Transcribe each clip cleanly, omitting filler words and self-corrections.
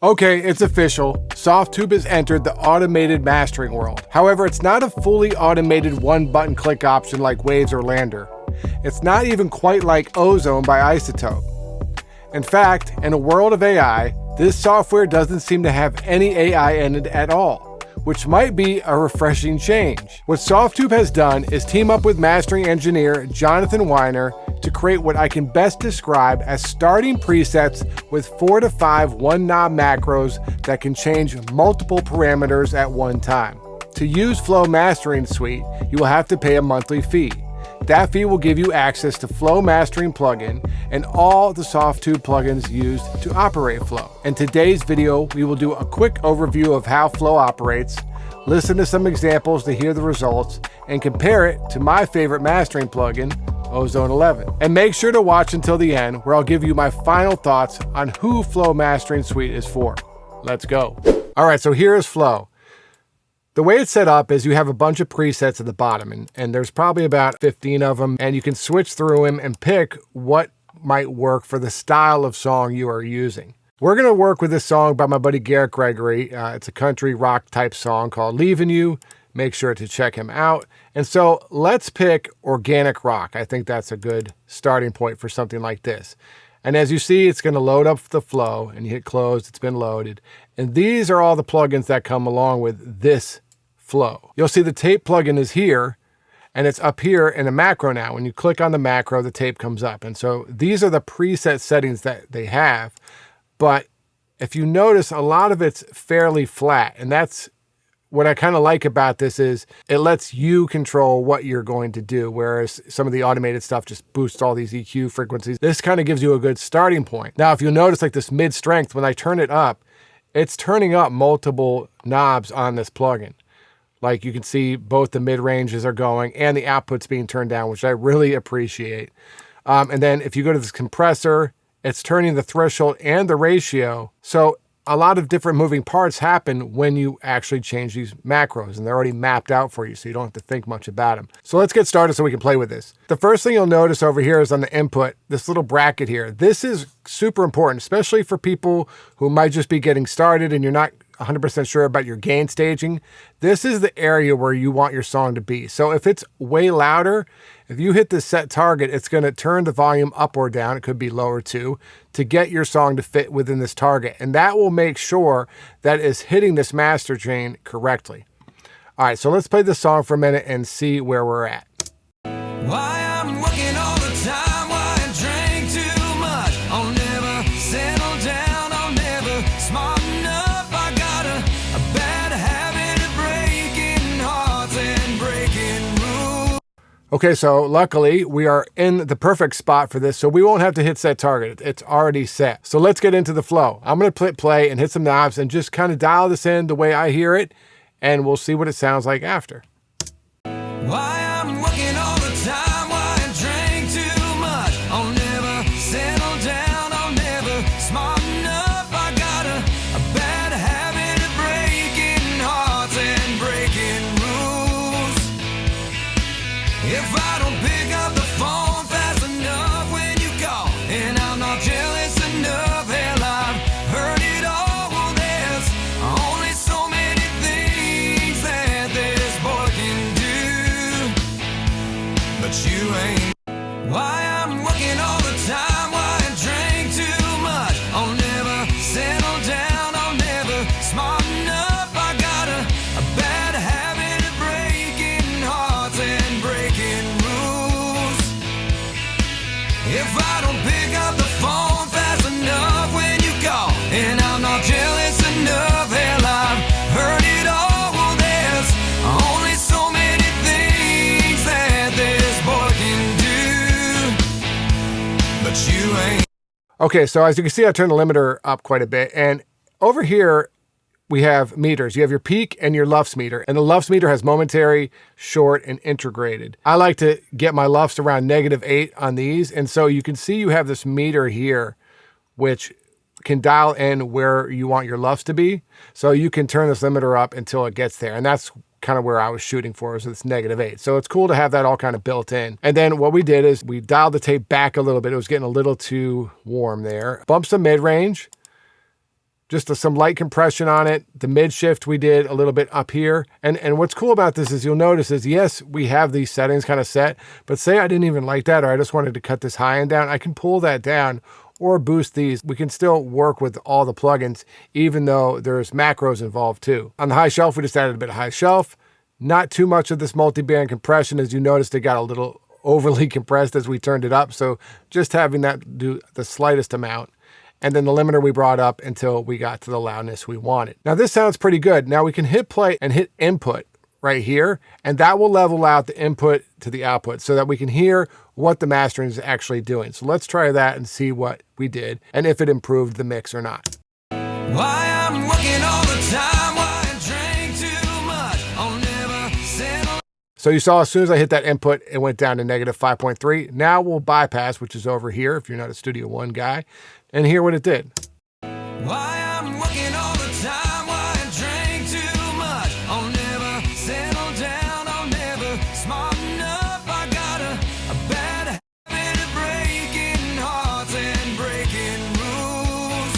Okay, it's official. Softube has entered the automated mastering world. However, it's not a fully automated one-button click option like Waves or Lander. It's not even quite like Ozone by Izotope. In fact, in a world of AI, this software doesn't seem to have any AI in it at all, which might be a refreshing change. What Softube has done is team up with mastering engineer Jonathan Weiner to create what I can best describe as starting presets with 4 to 5 one-knob macros that can change multiple parameters at one time. To use Flow Mastering Suite, you will have to pay a monthly fee. That fee will give you access to Flow Mastering plugin and all the Softube plugins used to operate Flow. In today's video, we will do a quick overview of how Flow operates, listen to some examples to hear the results, and compare it to my favorite mastering plugin, Ozone 11. And make sure to watch until the end, where I'll give you my final thoughts on who Flow Mastering Suite is for. Let's go. All right, so here is Flow. The way it's set up is you have a bunch of presets at the bottom, and there's probably about 15 of them, and you can switch through them and pick what might work for the style of song you are using. We're going to work with this song by my buddy Garrett Gregory. It's a country rock type song called Leaving You. Make sure to check him out. And so let's pick organic rock. I think that's a good starting point for something like this. And as you see, it's going to load up the flow, and you hit close, it's been loaded. And these are all the plugins that come along with this flow. You'll see the tape plugin is here, and it's up here in a macro now. When you click on the macro, the tape comes up. And so these are the preset settings that they have. But if you notice, a lot of it's fairly flat, and that's what I kind of like about this is it lets you control what you're going to do, whereas some of the automated stuff just boosts all these EQ frequencies. This kind of gives you a good starting point. Now, if you'll notice, like this mid strength, when I turn it up, it's turning up multiple knobs on this plugin. Like you can see both the mid ranges are going and the output's being turned down, which I really appreciate. And then if you go to this compressor, it's turning the threshold and the ratio. So a lot of different moving parts happen when you actually change these macros, and they're already mapped out for you, so you don't have to think much about them. So let's get started so we can play with this. The first thing you'll notice over here is on the input, this little bracket here. This is super important, especially for people who might just be getting started and you're not 100% sure about your gain staging. This is the area where you want your song to be. So if it's way louder, if you hit the set target, it's going to turn the volume up or down. It could be lower too, to get your song to fit within this target. And that will make sure that it's hitting this master chain correctly. All right, so let's play this song for a minute and see where we're at. Why I'm working all the time, why I drink too much, I'll never settle down, I'll never smarten up, I got a bad habit of breaking hearts and breaking rules. Okay, so luckily we are in the perfect spot for this, so we won't have to hit set target. It's already set. So let's get into the flow. I'm going to play and hit some knobs and just kind of dial this in the way I hear it, and we'll see what it sounds like after. Why I'm working all the time, why I drink too much, I'll never settle down, I'll never smarten up, I got a bad habit of breaking hearts and breaking rules. If I don't pick up the phone fast enough when you call, and I'm not jealous enough, hell, I've heard it all. Well, there's only so many things that this boy can do, but you ain't. Why I'm working all the time, why I drink too much, I'll never settle down, I'll never smarten up, I got a bad habit of breaking hearts and breaking rules. If I don't pick up the phone fast enough when you call, and I'm not jealous enough, hell, I've heard it all. Well, there's only so many things that this boy can do, but you ain't. Okay, so as you can see, I turned the limiter up quite a bit, and over here we have meters. You have your peak and your LUFS meter, and the LUFS meter has momentary, short, and integrated. I like to get my LUFS around -8 on these, and so you can see you have this meter here, which can dial in where you want your LUFS to be. So you can turn this limiter up until it gets there, and that's kind of where I was shooting for, is it's -8. So it's cool to have that all kind of built in. And then what we did is we dialed the tape back a little bit. It was getting a little too warm there. Bump some mid-range, just some light compression on it. The mid shift we did a little bit up here. And what's cool about this is you'll notice is, yes, we have these settings kind of set, but say I didn't even like that, or I just wanted to cut this high end down, I can pull that down or boost these. We can still work with all the plugins, even though there's macros involved too. On the high shelf, we just added a bit of high shelf. Not too much of this multi-band compression. As you noticed, it got a little overly compressed as we turned it up. So just having that do the slightest amount. And then the limiter we brought up until we got to the loudness we wanted. Now this sounds pretty good. Now we can hit play and hit input right here, and that will level out the input to the output so that we can hear what the mastering is actually doing. So let's try that and see what we did and if it improved the mix or not. Why I'm working all the time, why I drink too much, I'll never settle. So you saw as soon as I hit that input, it went down to -5.3. Now we'll bypass, which is over here if you're not a Studio One guy, and hear what it did. Why I'm working all the time, why I drink too much, I'll never settle down, I'll never smarten up. I got a bad habit of breaking hearts and breaking rules.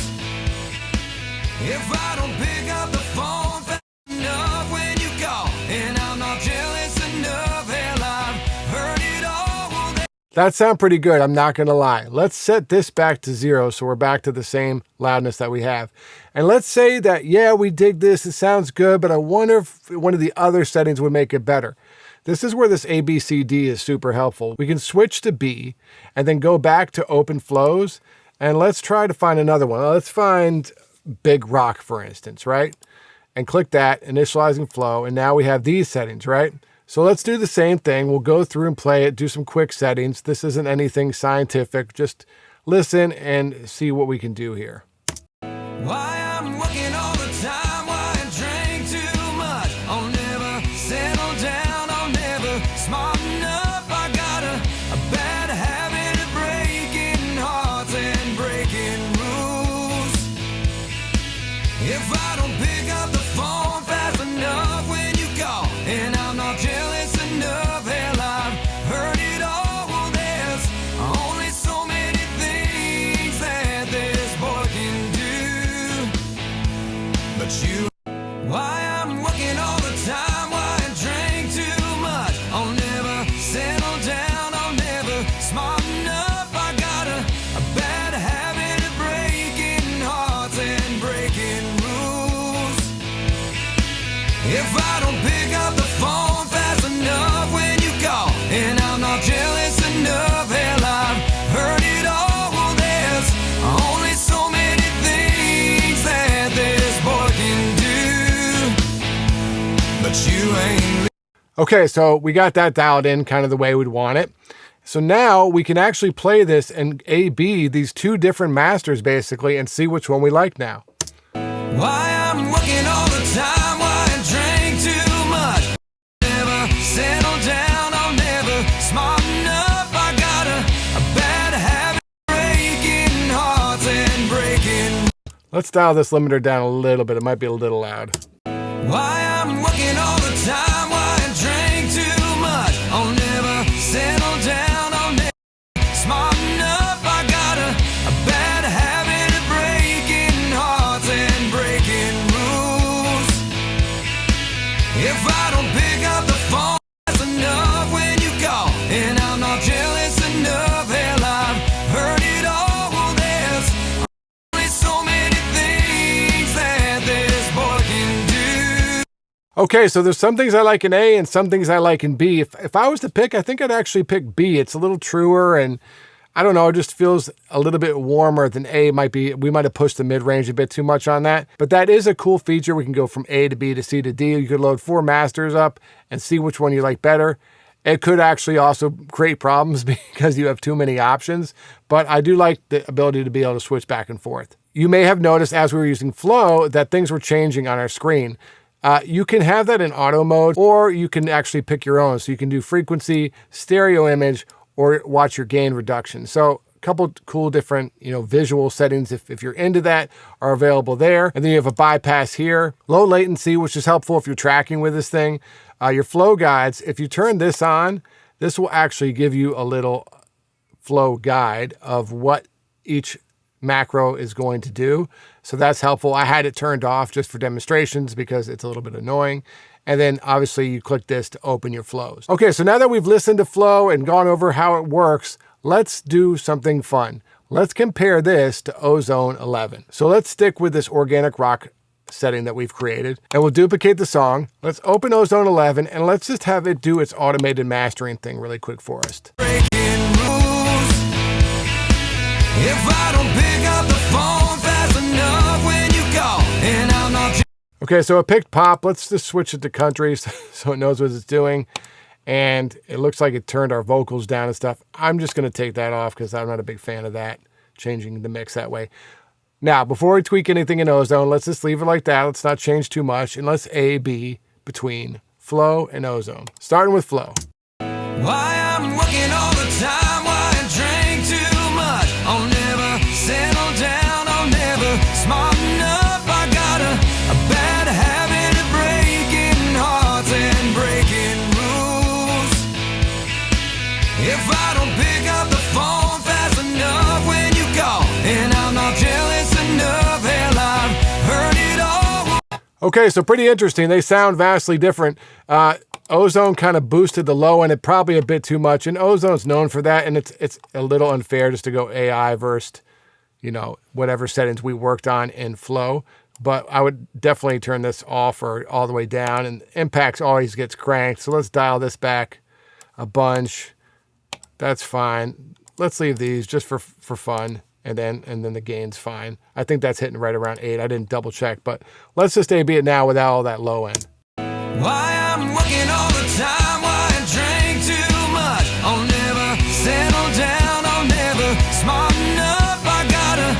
If I don't pick up the phone fast enough when you call, and I'm not jealous enough, hell, I've heard it all. Well, That sounds pretty good, I'm not gonna lie. Let's set this back to 0 so we're back to the same loudness that we have. And let's say that, yeah, we dig this, it sounds good, but I wonder if one of the other settings would make it better. This is where this ABCD is super helpful. We can switch to B and then go back to open flows, and let's try to find another one. Let's find Big Rock, for instance, right? And click that, initializing flow, and now we have these settings, right? So let's do the same thing. We'll go through and play it, do some quick settings. This isn't anything scientific. Just listen and see what we can do here. why I'm working all the time, why I drink too much, I'll never settle down, I'll never smarten up. I got a bad habit of breaking hearts and breaking rules. If I don't pick up the phone fast enough when you call, and I'm not jealous enough, hell, I've heard it all. Well, there's only so many things that this boy can do. But you, why I'm working all the time, why I drink too much, I'll never settle down, I'll never smarten up. I got a bad habit of breaking hearts and breaking rules. If I don't pick up the phone fast enough when you call, and I'm not jealous enough, hell, I've heard it all. Well, there's only so many things that this boy can do, but you ain't. Okay, so we got that dialed in kind of the way we'd want it. So now we can actually play this and A/B these two different masters basically and see which one we like now. Why I'm working all the time, why I drink too much, never settle down, I'll never smarten up. I got a bad habit of breaking hearts and breaking. Let's dial this limiter down a little bit. It might be a little loud. Why I'm working all the time, why I drink too much, I'll never settle down, I'll never smarten up. I got a bad habit of breaking hearts and breaking rules. If I don't pick up the phone fast enough when you call, and I'm not jealous enough, hell, I've heard it all. Well, there's only so many things that this boy can do. Okay, so there's some things I like in A and some things I like in B. If I was to pick, I think I'd actually pick B. It's a little truer and I don't know, it just feels a little bit warmer than A might be. We might have pushed the mid-range a bit too much on that, but that is a cool feature. We can go from A to B to C to D. You could load 4 masters up and see which one you like better. It could actually also create problems because you have too many options, but I do like the ability to be able to switch back and forth. You may have noticed as we were using Flow that things were changing on our screen. You can have that in auto mode, or you can actually pick your own. So you can do frequency, stereo image, or watch your gain reduction. So a couple cool different, visual settings, if you're into that, are available there. And then you have a bypass here, low latency, which is helpful if you're tracking with this thing. Your flow guides, if you turn this on, this will actually give you a little flow guide of what each macro is going to do. So that's helpful. I had it turned off just for demonstrations because it's a little bit annoying. And then obviously you click this to open your flows. Okay, so now that we've listened to Flow and gone over how it works, let's do something fun. Let's compare this to Ozone 11. So let's stick with this organic rock setting that we've created, and we'll duplicate the song. Let's open Ozone 11 and let's just have it do its automated mastering thing really quick for us. Breaking rules. If I don't pick up the phone fast enough when you call, and I'm not. Okay, so it picked pop. Let's just switch it to country so it knows what it's doing. And it looks like it turned our vocals down and stuff. I'm just going to take that off because I'm not a big fan of that, changing the mix that way. Now, before we tweak anything in Ozone, let's just leave it like that. Let's not change too much, and let's A/B between Flow and Ozone. Starting with Flow. Why I'm working all the time, why I drink too much. I'll never settle down, I'll never smarten up. I got a bad habit of breaking hearts and breaking rules. If I don't pick up the phone fast enough when you call, and I'm not jealous enough, hell, I've heard it all. Okay, so pretty interesting. They sound vastly different. Ozone kind of boosted the low end, probably a bit too much, and Ozone's known for that, and it's a little unfair just to go AI versus, you know, whatever settings we worked on in Flow. But I would definitely turn this off or all the way down, and impacts always gets cranked. So let's dial this back a bunch. That's fine. Let's leave these just for fun. And then the gain's fine. I think that's hitting right around 8. I didn't double check, but let's just A/B it now without all that low end. Why I'm working all the time, why I drink too much. I'll never settle down, I'll never smarten up. I got a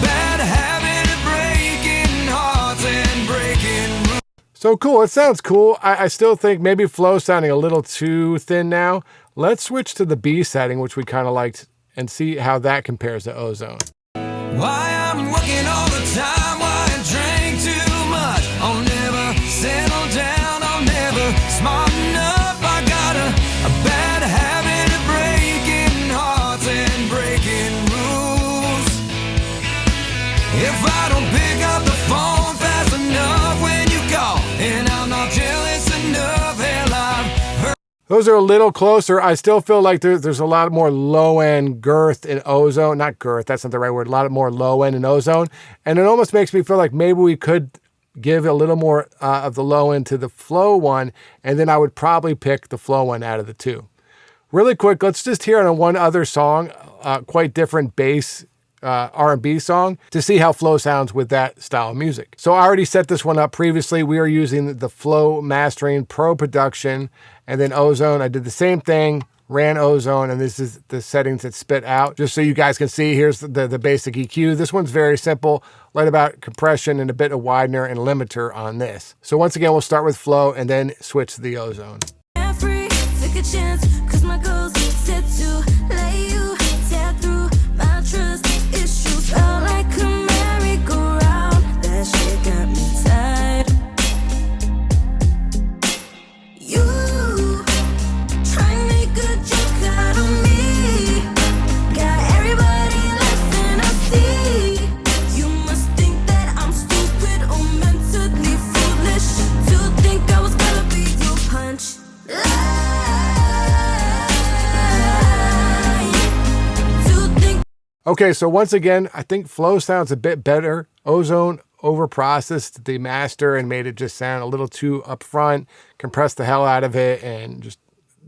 bad habit of breaking hearts and breaking rules. So cool, it sounds cool. I still think maybe Flow's sounding a little too thin now. Let's switch to the B setting, which we kind of liked, and see how that compares to Ozone. Why I'm working all the time, why I drink too much. I'll never settle down, I'll never smarten up. I got a bad habit of breaking hearts and breaking rules. If I don't pick up the phone fast enough when you call, and I'm not jealous enough, hell, I've heard. Those are a little closer. I still feel like there's a lot more low-end girth in Ozone. Not girth, that's not the right word. A lot more low-end in Ozone. And it almost makes me feel like maybe we could give a little more of the low-end to the Flow one, and then I would probably pick the Flow one out of the two. Really quick, let's just hear on one other song, quite different bass R&B song, to see how Flow sounds with that style of music. So I already set this one up previously. We are using the Flow Mastering Pro Production, and then Ozone. I did the same thing, ran Ozone, and this is the settings that spit out. Just so you guys can see, here's the basic EQ. This one's very simple, light about compression and a bit of widener and limiter on this. So once again, we'll start with Flow and then switch to the Ozone. Free, take a chance, 'cause my goals set to lay you, tear through my trust issues. Felt like a merry-go-round, that shit got me tired. You try and make a joke out of me, got everybody laughing, I see. You must think that I'm stupid or mentally foolish to think I was gonna be your punch. Okay, so once again, I think Flow sounds a bit better. Ozone overprocessed the master and made it just sound a little too upfront, compressed the hell out of it, and just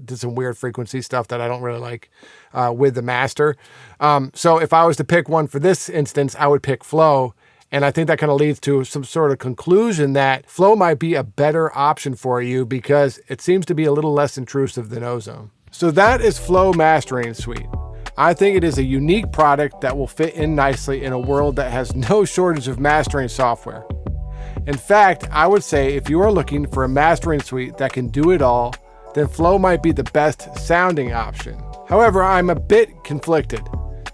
did some weird frequency stuff that I don't really like with the master. So if I was to pick one for this instance, I would pick Flow. And I think that kind of leads to some sort of conclusion that Flow might be a better option for you because it seems to be a little less intrusive than Ozone. So that is Flow Mastering Suite. I think it is a unique product that will fit in nicely in a world that has no shortage of mastering software. In fact, I would say if you are looking for a mastering suite that can do it all, then Flow might be the best sounding option. However, I'm a bit conflicted.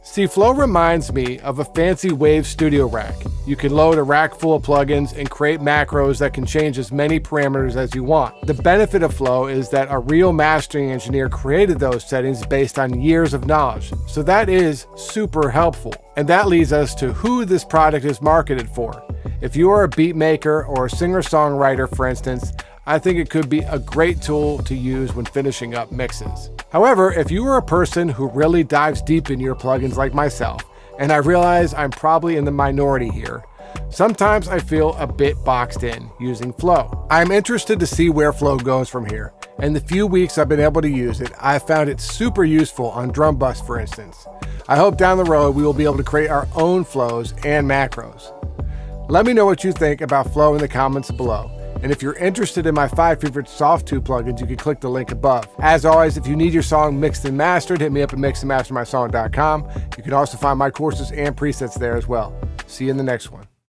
See, Flow reminds me of a fancy Wave Studio rack. You can load a rack full of plugins and create macros that can change as many parameters as you want. The benefit of Flow is that a real mastering engineer created those settings based on years of knowledge, so that is super helpful. And that leads us to who this product is marketed for. If you are a beat maker or a singer-songwriter, for instance, I think it could be a great tool to use when finishing up mixes. However, if you are a person who really dives deep in your plugins like myself, and I realize I'm probably in the minority here, sometimes I feel a bit boxed in using Flow. I'm interested to see where Flow goes from here. In the few weeks I've been able to use it, I've found it super useful on drum bus, for instance. I hope down the road we will be able to create our own flows and macros. Let me know what you think about Flow in the comments below. And if you're interested in my 5 favorite Softube plugins, you can click the link above. As always, if you need your song mixed and mastered, hit me up at mixandmastermysong.com. You can also find my courses and presets there as well. See you in the next one.